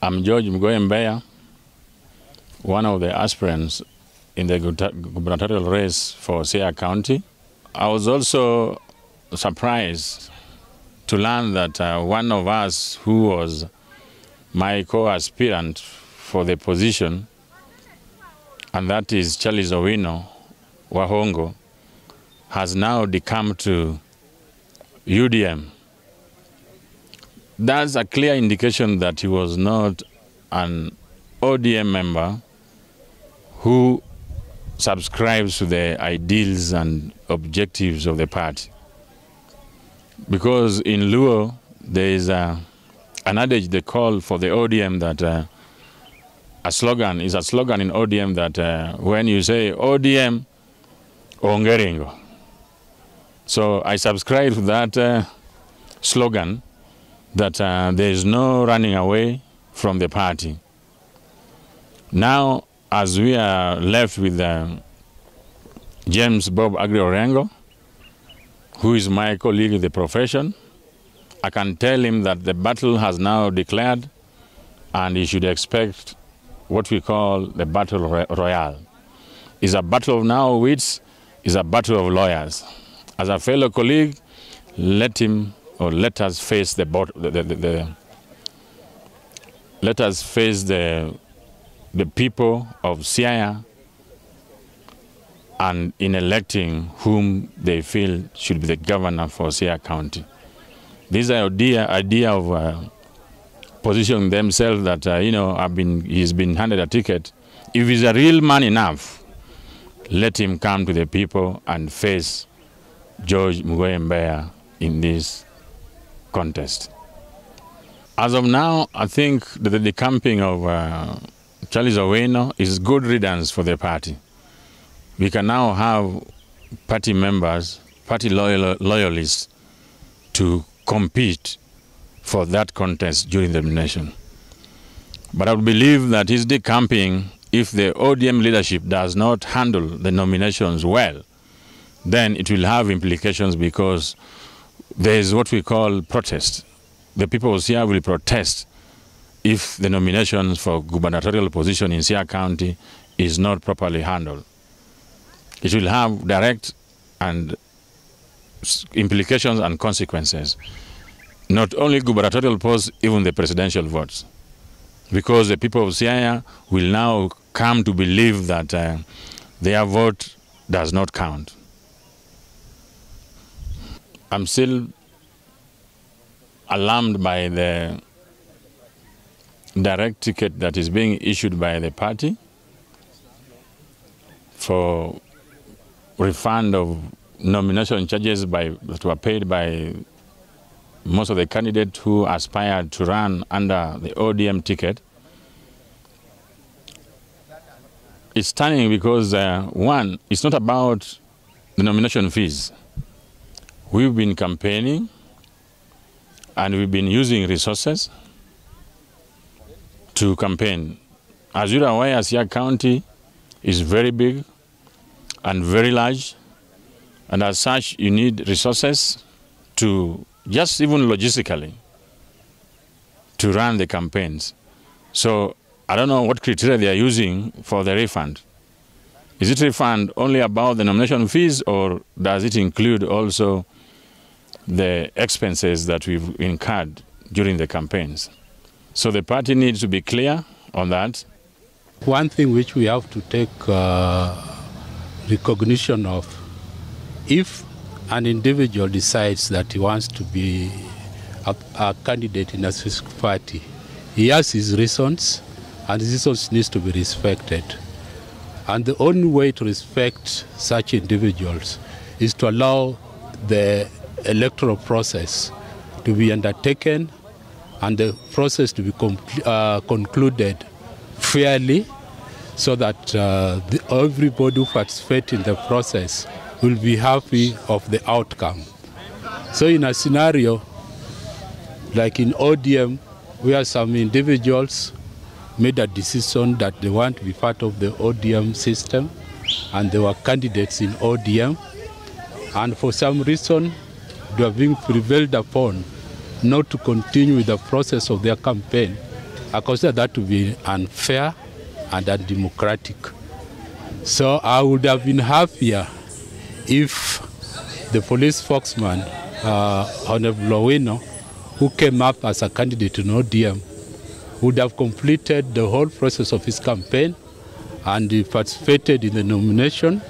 I'm George Mgoembeya, one of the aspirants in the gubernatorial race for Siaya County. I was also surprised to learn that one of us who was my co-aspirant for the position, and that is Charles Owino Orengo, has now decamped to UDM. That's a clear indication that he was not an ODM member who subscribes to the ideals and objectives of the party. Because in Luo, there is an adage they call for the ODM that a slogan in ODM that when you say ODM, Orengo. So I subscribe to that slogan that there is no running away from the party. Now, as we are left with James Bob Agri Orengo, who is my colleague in the profession, I can tell him that the battle has now declared and he should expect what we call the battle royale. It's a battle of now wits, it's a battle of lawyers. As a fellow colleague, let us face the people of Siaya and in electing whom they feel should be the governor for Siaya County. This idea of positioning themselves that he's been handed a ticket. If he's a real man enough, let him come to the people and face George Mgoembeya in this contest. As of now, I think that the decamping of Charles Owino is good riddance for the party. We can now have party members, party loyalists to compete for that contest during the nomination. But I would believe that his decamping, if the ODM leadership does not handle the nominations well, then it will have implications because there is what we call protest. The people of Siaya will protest if the nominations for gubernatorial position in Siaya County is not properly handled. It will have direct and implications and consequences. Not only gubernatorial posts, even the presidential votes. Because the people of Siaya will now come to believe that their vote does not count. I'm still alarmed by the direct ticket that is being issued by the party for refund of nomination charges that were paid by most of the candidates who aspired to run under the ODM ticket. It's stunning because, one, it's not about the nomination fees. We've been campaigning and we've been using resources to campaign. As you're aware, Siaya County is very big and very large, and as such, you need resources to just even logistically to run the campaigns. So I don't know what criteria they are using for the refund. Is it refund only about the nomination fees, or does it include also the expenses that we've incurred during the campaigns? So the party needs to be clear on that. One thing which we have to take recognition of, if an individual decides that he wants to be a candidate in a specific party, he has his reasons, and his reasons needs to be respected. And the only way to respect such individuals is to allow the electoral process to be undertaken and the process to be concluded fairly, so that everybody who participates in the process will be happy of the outcome. So in a scenario like in ODM, where some individuals made a decision that they want to be part of the ODM system and they were candidates in ODM, and for some reason they are being prevailed upon not to continue with the process of their campaign, I consider that to be unfair and undemocratic. So I would have been happier if the police spokesman, Honorable Orengo, who came up as a candidate in ODM, would have completed the whole process of his campaign and he participated in the nomination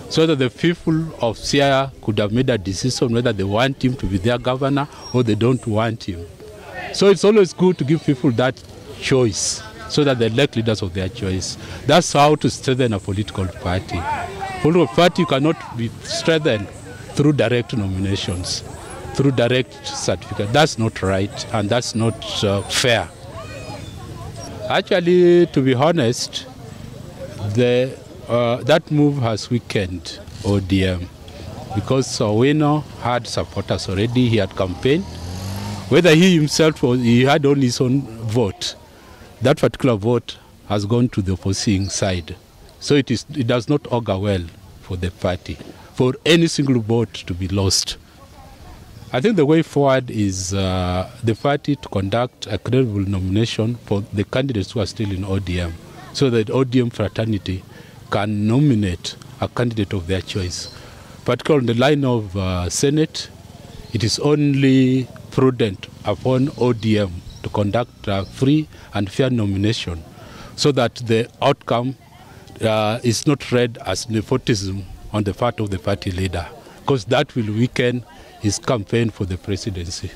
so that the people of Siaya could have made a decision whether they want him to be their governor or they don't want him. So it's always good to give people that choice so that they elect leaders of their choice. That's how to strengthen a political party. Political party cannot be strengthened through direct nominations, through direct certificate. That's not right and that's not fair. Actually, to be honest, that move has weakened ODM because Orengo had supporters already. He had campaigned. Whether he himself he had only his own vote, that particular vote has gone to the opposing side. So it does not augur well for the party, for any single vote to be lost. I think the way forward is the party to conduct a credible nomination for the candidates who are still in ODM, so that ODM fraternity can nominate a candidate of their choice. Particularly on the line of Senate, it is only prudent upon ODM to conduct a free and fair nomination so that the outcome is not read as nepotism on the part of the party leader, because that will weaken his campaign for the presidency.